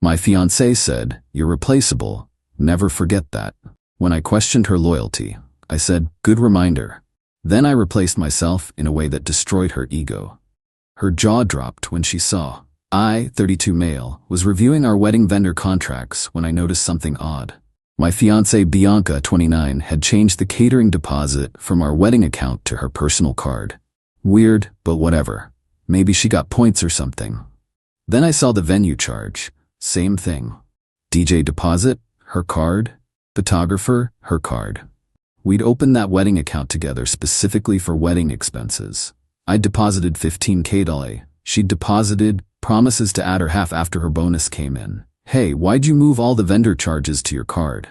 My fiancée said, "You're replaceable. Never forget that." When I questioned her loyalty, I said, "Good reminder." Then I replaced myself in a way that destroyed her ego. Her jaw dropped when she saw I, 32 male, was reviewing our wedding vendor contracts when I noticed something odd. My fiancée Bianca, 29, had changed the catering deposit from our wedding account to her personal card. Weird, but whatever. Maybe she got points or something. Then I saw the venue charge. Same thing. DJ deposit, her card. Photographer, her card. We'd opened that wedding account together specifically for wedding expenses. I deposited $15K. She'd deposited promises to add her half after her bonus came in. "Hey, why'd you move all the vendor charges to your card?"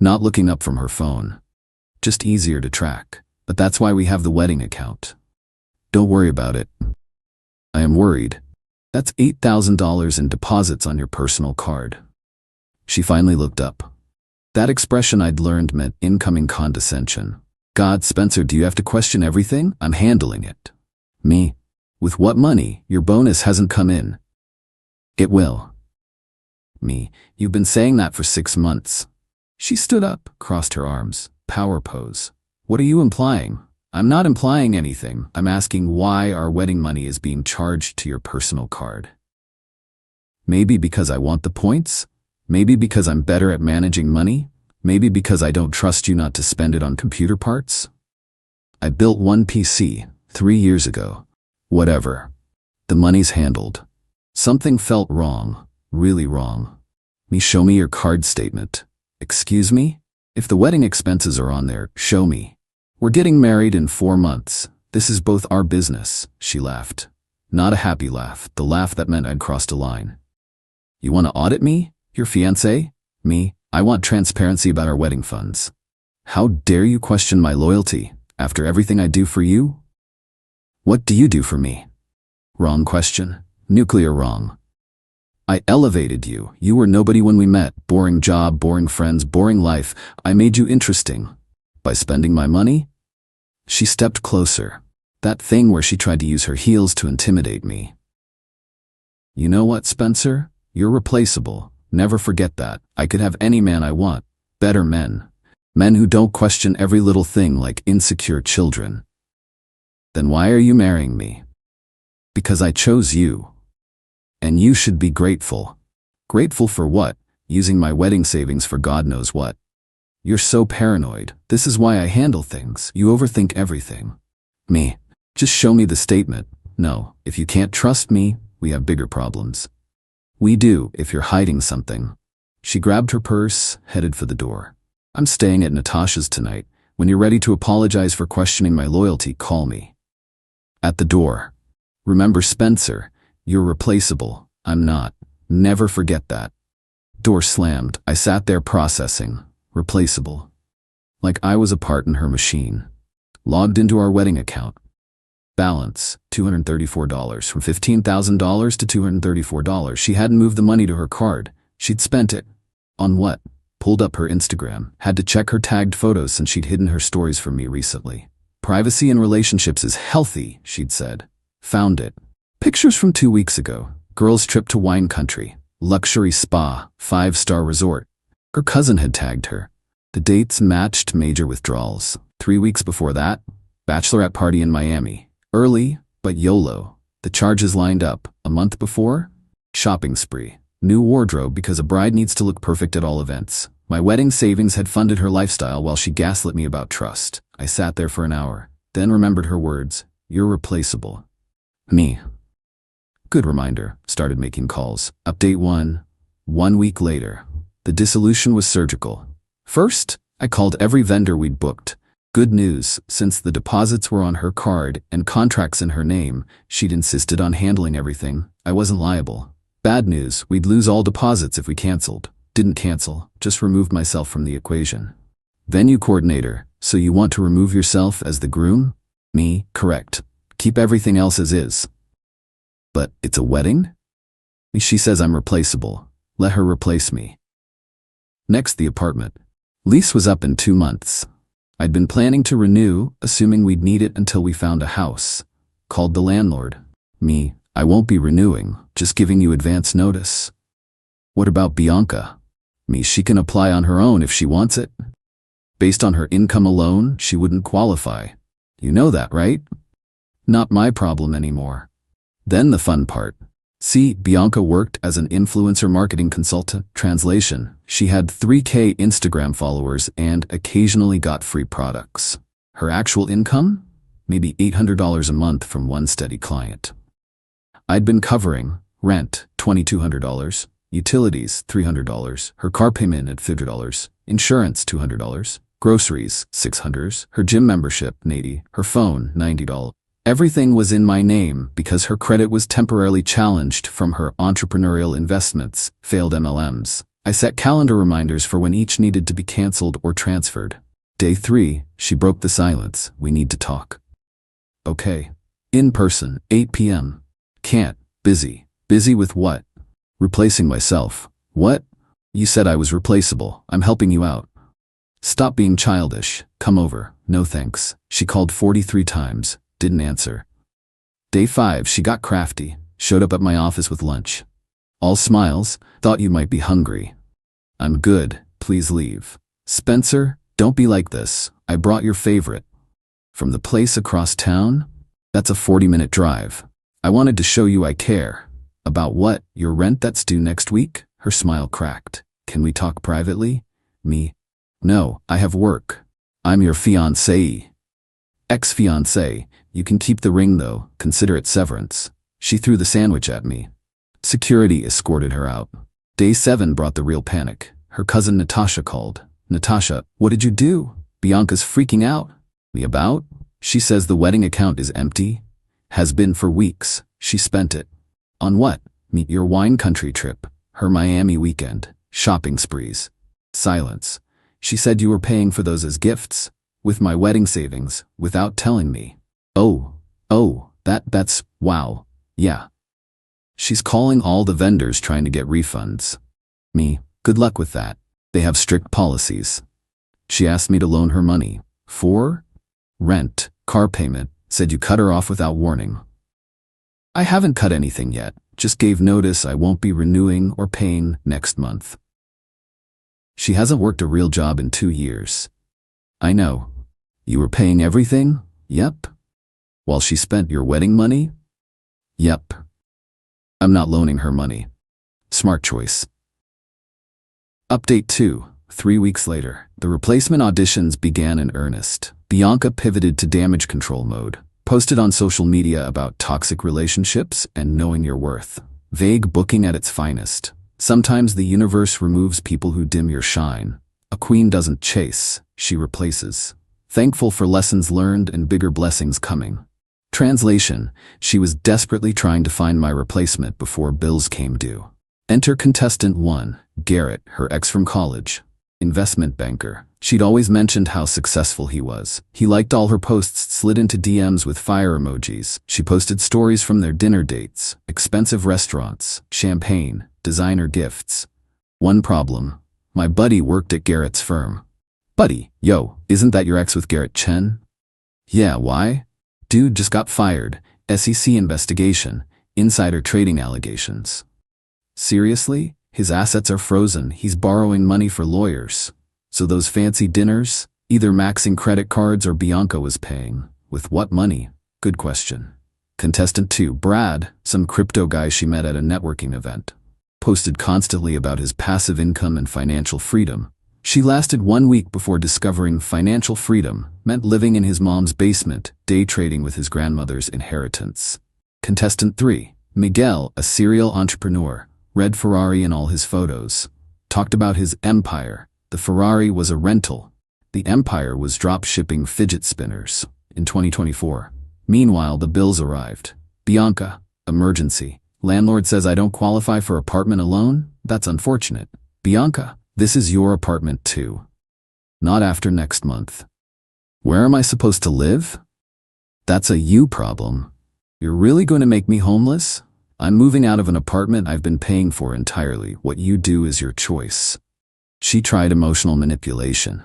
Not looking up from her phone. Just easier to track. But that's why we have the wedding account. Don't worry about it. I am worried. That's $8,000 in deposits on your personal card. She finally looked up. That expression I'd learned meant incoming condescension. "God, Spencer, do you have to question everything? I'm handling it." Me? "With what money? Your bonus hasn't come in." "It will." Me? "You've been saying that for 6 months. She stood up, crossed her arms. Power pose. "What are you implying?" "I'm not implying anything. I'm asking why our wedding money is being charged to your personal card." Maybe because I want the points? Maybe because I'm better at managing money? Maybe because I don't trust you not to spend it on computer parts? I built one PC 3 years ago. Whatever. The money's handled. Something felt wrong, really wrong. Me, show me your card statement. Excuse me? If the wedding expenses are on there, show me. We're getting married in 4 months. This is both our business, she laughed. Not a happy laugh, the laugh that meant I'd crossed a line. You want to audit me? Your fiancé? Me? I want transparency about our wedding funds. How dare you question my loyalty after everything I do for you? What do you do for me? Wrong question. Nuclear wrong. I elevated you. You were nobody when we met. Boring job, boring friends, boring life. I made you interesting. By spending my money? She stepped closer. That thing where she tried to use her heels to intimidate me. You know what, Spencer? You're replaceable. Never forget that. I could have any man I want. Better men. Men who don't question every little thing like insecure children. Then why are you marrying me? Because I chose you. And you should be grateful. Grateful for what? Using my wedding savings for God knows what. You're so paranoid. This is why I handle things. You overthink everything. Me. Just show me the statement. No, if you can't trust me, we have bigger problems. We do, if you're hiding something. She grabbed her purse, headed for the door. I'm staying at Natasha's tonight. When you're ready to apologize for questioning my loyalty, call me. At the door. Remember, Spencer, you're replaceable. I'm not. Never forget that. Door slammed. I sat there processing. Replaceable. Like I was a part in her machine. Logged into our wedding account. Balance, $234. From $15,000 to $234. She hadn't moved the money to her card. She'd spent it. On what? Pulled up her Instagram. Had to check her tagged photos since she'd hidden her stories from me recently. Privacy in relationships is healthy, she'd said. Found it. Pictures from 2 weeks ago. Girls' trip to wine country. Luxury spa. 5-star resort. Her cousin had tagged her. The dates matched major withdrawals. 3 weeks before that, bachelorette party in Miami. Early, but YOLO. The charges lined up. A month before, shopping spree. New wardrobe because a bride needs to look perfect at all events. My wedding savings had funded her lifestyle while she gaslit me about trust. I sat there for an hour, then remembered her words. You're replaceable. Me. Good reminder. Started making calls. Update 1. 1 week later. The dissolution was surgical. First, I called every vendor we'd booked. Good news, since the deposits were on her card and contracts in her name, she'd insisted on handling everything. I wasn't liable. Bad news, we'd lose all deposits if we canceled. Didn't cancel, just removed myself from the equation. Venue coordinator, so you want to remove yourself as the groom? Me, correct. Keep everything else as is. But it's a wedding? She says I'm replaceable. Let her replace me. Next, the apartment. Lease was up in 2 months. I'd been planning to renew, assuming we'd need it until we found a house. Called the landlord. Me, I won't be renewing, just giving you advance notice. What about Bianca? Me, she can apply on her own if she wants it. Based on her income alone, she wouldn't qualify. You know that, right? Not my problem anymore. Then the fun part. See, Bianca worked as an influencer marketing consultant. Translation, she had 3K Instagram followers and occasionally got free products. Her actual income? Maybe $800 a month from one steady client. I'd been covering rent, $2,200, utilities, $300, her car payment at $50, insurance, $200, groceries, $600, her gym membership, $80, her phone, $90. Everything was in my name because her credit was temporarily challenged from her entrepreneurial investments, failed MLMs. I set calendar reminders for when each needed to be canceled or transferred. Day 3, she broke the silence. We need to talk. Okay. In person, 8 p.m. Can't. Busy. Busy with what? Replacing myself. What? You said I was replaceable. I'm helping you out. Stop being childish. Come over. No thanks. She called 43 times. Didn't answer. Day 5, she got crafty. Showed up at my office with lunch. All smiles. Thought you might be hungry. I'm good. Please leave. Spencer, don't be like this. I brought your favorite. From the place across town? That's a 40-minute drive. I wanted to show you I care. About what? Your rent that's due next week? Her smile cracked. Can we talk privately? Me? No, I have work. I'm your fiancée. Ex-fiancée. You can keep the ring though. Consider it severance. She threw the sandwich at me. Security escorted her out. Day 7 brought the real panic. Her cousin Natasha called. Natasha, what did you do? Bianca's freaking out. Me about? She says the wedding account is empty. Has been for weeks. She spent it. On what? Meet your wine country trip. Her Miami weekend. Shopping sprees. Silence. She said you were paying for those as gifts. With my wedding savings. Without telling me. Oh, that's, wow. Yeah. She's calling all the vendors trying to get refunds. Me, good luck with that. They have strict policies. She asked me to loan her money. For? Rent, car payment, said you cut her off without warning. I haven't cut anything yet, just gave notice I won't be renewing or paying next month. She hasn't worked a real job in 2 years. I know. You were paying everything? Yep. While she spent your wedding money? Yep. I'm not loaning her money. Smart choice. Update 2. 3 weeks later, the replacement auditions began in earnest. Bianca pivoted to damage control mode, posted on social media about toxic relationships and knowing your worth. Vague booking at its finest. Sometimes the universe removes people who dim your shine. A queen doesn't chase, she replaces. Thankful for lessons learned and bigger blessings coming. Translation, she was desperately trying to find my replacement before bills came due. Enter contestant 1, Garrett, her ex from college. Investment banker. She'd always mentioned how successful he was. He liked all her posts, slid into DMs with fire emojis. She posted stories from their dinner dates, expensive restaurants, champagne, designer gifts. One problem. My buddy worked at Garrett's firm. Buddy, yo, isn't that your ex with Garrett Chen? Yeah, why? Dude just got fired. SEC investigation. Insider trading allegations. Seriously? His assets are frozen. He's borrowing money for lawyers. So those fancy dinners? Either maxing credit cards or Bianca was paying. With what money? Good question. Contestant 2, Brad, some crypto guy she met at a networking event. Posted constantly about his passive income and financial freedom. She lasted 1 week before discovering financial freedom meant living in his mom's basement, day trading with his grandmother's inheritance. Contestant 3, Miguel, a serial entrepreneur, red Ferrari in all his photos. Talked about his empire. The Ferrari was a rental. The empire was drop shipping fidget spinners. In 2024. Meanwhile, the bills arrived. Bianca, emergency. Landlord says I don't qualify for apartment alone? That's unfortunate. Bianca, this is your apartment too. Not after next month. Where am I supposed to live? That's a you problem. You're really going to make me homeless? I'm moving out of an apartment I've been paying for entirely. What you do is your choice. She tried emotional manipulation.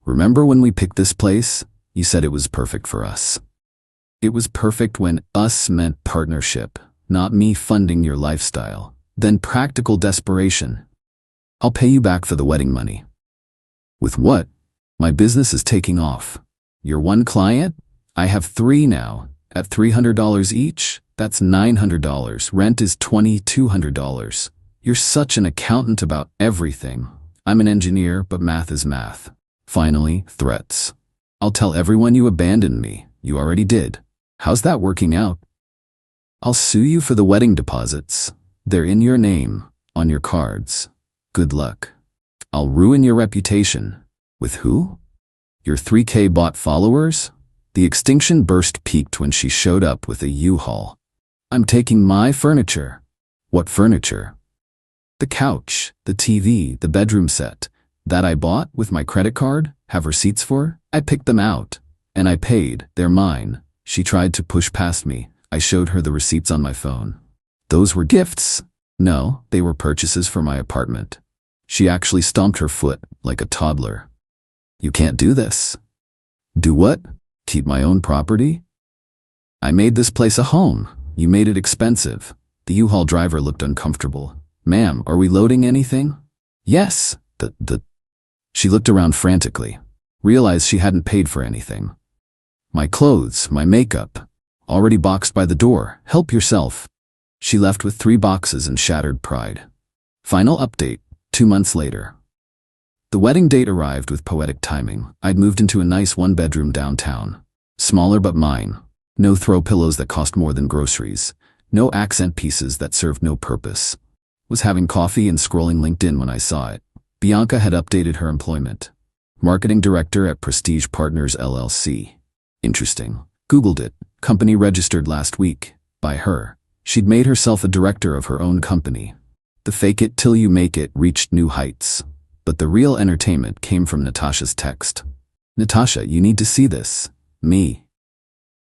Remember when we picked this place? You said it was perfect for us. It was perfect when us meant partnership, not me funding your lifestyle. then practical desperation. I'll pay you back for the wedding money. With what? My business is taking off. You're one client? I have 3 now. At $300 each, that's $900. Rent is $2,200. You're such an accountant about everything. I'm an engineer, but math is math. Finally, threats. I'll tell everyone you abandoned me. You already did. How's that working out? I'll sue you for the wedding deposits. They're in your name, on your cards. Good luck. I'll ruin your reputation. With who? Your 3K bot followers? The extinction burst peaked when she showed up with a U-Haul. I'm taking my furniture. What furniture? The couch, the TV, the bedroom set. That I bought with my credit card, have receipts for? I picked them out. And I paid. They're mine. She tried to push past me. I showed her the receipts on my phone. Those were gifts. No, they were purchases for my apartment. She actually stomped her foot like a toddler. You can't do this. Do what? Keep my own property? I made this place a home. You made it expensive. The U-Haul driver looked uncomfortable. Ma'am, are we loading anything? Yes. She looked around frantically. Realized she hadn't paid for anything. My clothes, my makeup. Already boxed by the door. Help yourself. She left with 3 boxes and shattered pride. Final update, 2 months later. The wedding date arrived with poetic timing. I'd moved into a nice 1-bedroom downtown. Smaller but mine. No throw pillows that cost more than groceries. No accent pieces that served no purpose. Was having coffee and scrolling LinkedIn when I saw it. Bianca had updated her employment. Marketing director at Prestige Partners LLC. Interesting. Googled it. Company registered last week. By her. She'd made herself a director of her own company. The fake it till you make it reached new heights. But the real entertainment came from Natasha's text. Natasha, you need to see this. Me.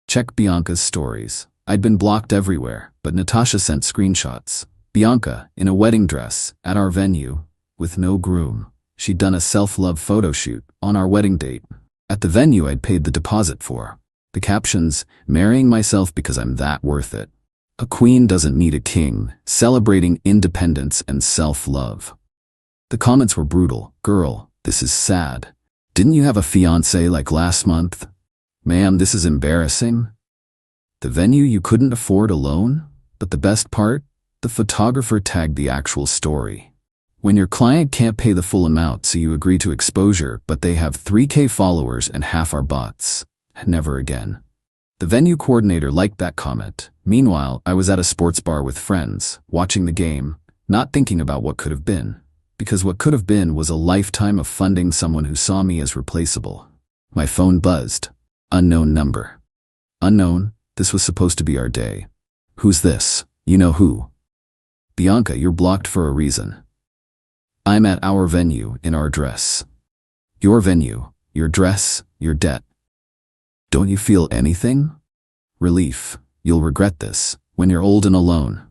Check Bianca's stories. I'd been blocked everywhere, but Natasha sent screenshots. Bianca, in a wedding dress, at our venue, with no groom. She'd done a self-love photo shoot on our wedding date. At the venue I'd paid the deposit for. The captions, marrying myself because I'm that worth it. A queen doesn't need a king, celebrating independence and self-love. The comments were brutal. Girl, this is sad. Didn't you have a fiancé like last month? Ma'am, this is embarrassing. The venue you couldn't afford alone? But the best part? The photographer tagged the actual story. When your client can't pay the full amount, so you agree to exposure, but they have 3K followers and half are bots. Never again. The venue coordinator liked that comment. Meanwhile, I was at a sports bar with friends, watching the game, not thinking about what could have been. Because what could have been was a lifetime of funding someone who saw me as replaceable. My phone buzzed. Unknown number. Unknown, this was supposed to be our day. Who's this? You know who? Bianca, you're blocked for a reason. I'm at our venue, in our dress. Your venue, your dress, your debt. Don't you feel anything? Relief. You'll regret this, when you're old and alone.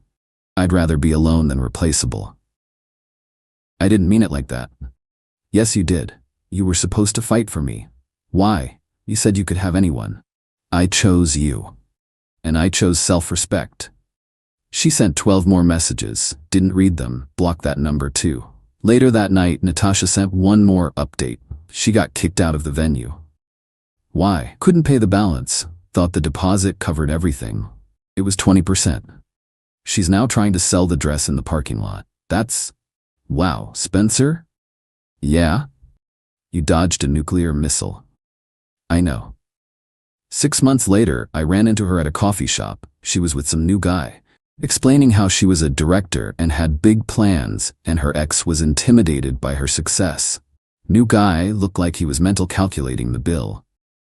I'd rather be alone than replaceable. I didn't mean it like that. Yes, you did. You were supposed to fight for me. Why? You said you could have anyone. I chose you. And I chose self-respect. She sent 12 more messages, didn't read them, blocked that number too. Later that night, Natasha sent one more update. She got kicked out of the venue. Why? Couldn't pay the balance. Thought the deposit covered everything. It was 20%. She's now trying to sell the dress in the parking lot. That's... Wow, Spencer? Yeah? You dodged a nuclear missile. I know. 6 months later, I ran into her at a coffee shop. She was with some new guy, explaining how she was a director and had big plans, and her ex was intimidated by her success. New guy looked like he was mental calculating the bill.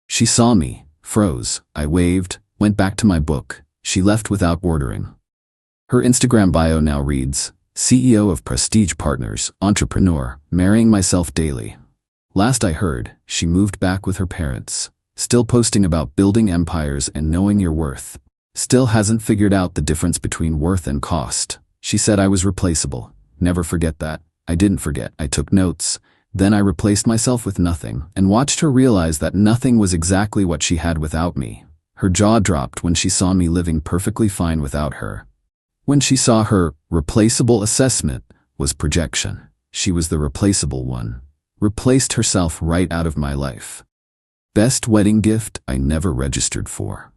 She saw me, froze. I waved, went back to my book. She left without ordering. Her Instagram bio now reads, CEO of Prestige Partners, entrepreneur, marrying myself daily. Last I heard, she moved back with her parents. Still posting about building empires and knowing your worth. Still hasn't figured out the difference between worth and cost. She said I was replaceable. Never forget that. I didn't forget. I took notes. Then I replaced myself with nothing and watched her realize that nothing was exactly what she had without me. Her jaw dropped when she saw me living perfectly fine without her. When she saw her replaceable assessment was projection. She was the replaceable one. Replaced herself right out of my life. Best wedding gift I never registered for.